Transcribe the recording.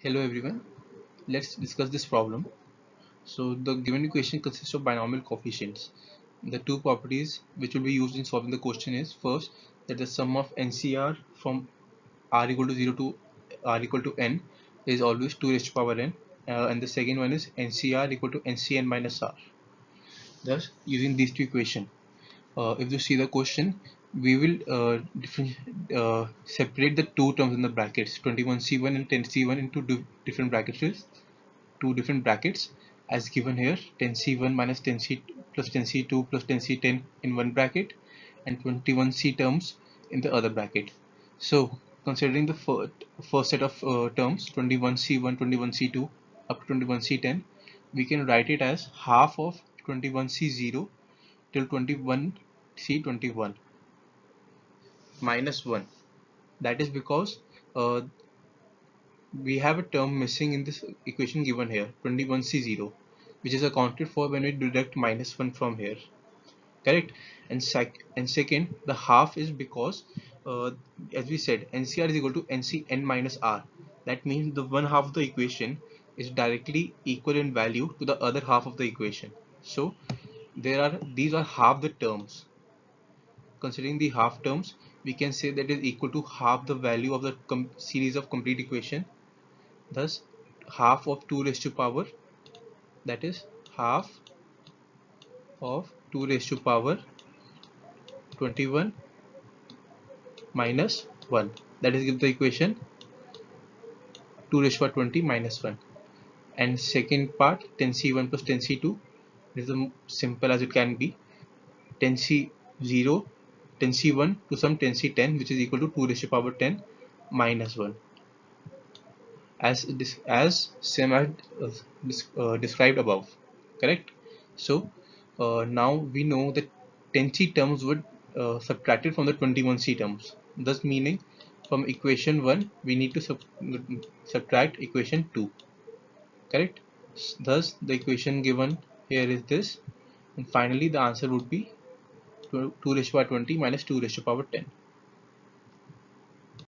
Hello everyone, let's discuss this problem. So the given equation consists of binomial coefficients. The two properties which will be used in solving the question is first that the sum of NCR from r equal to 0 to r equal to n is always 2 raised to power n, and the second one is NCR equal to NCn minus r. Thus using these two equations, if you see the question, we will separate the two terms in the brackets 21c1 and 10c1 into different brackets, two different brackets as given here, 10c1 minus 10c plus 10c2 plus 10c10 in one bracket and 21c terms in the other bracket. So considering the first set of terms 21c1, 21c2 up to 21c10, we can write it as half of 21c0 till 21c21 minus 1. That is because uh, we have a term missing in this equation given here, 21c0, which is accounted for when we deduct minus 1 from here, correct? And second, the half is because as we said, NCR is equal to NCn minus r. That means the one half of the equation is directly equal in value to the other half of the equation. So these are half the terms. Considering the half terms, we can say that is equal to half the value of the series of complete equation. Thus half of 2 raised to power, that is half of 2 raised to power 21 minus 1, that is give the equation 2 raised to power 20 minus 1. And second part, 10c1 plus 10c2, it is as simple as it can be. 10c0 10c1 to some 10c10, which is equal to 2 raised to power 10 minus 1, as same as described above, correct? So now we know that 10c terms would subtracted from the 21c terms, thus meaning from equation 1 we need to subtract equation 2, correct? Thus the equation given here is this, and finally the answer would be 2 raised to power 20 minus 2 raised to power 10.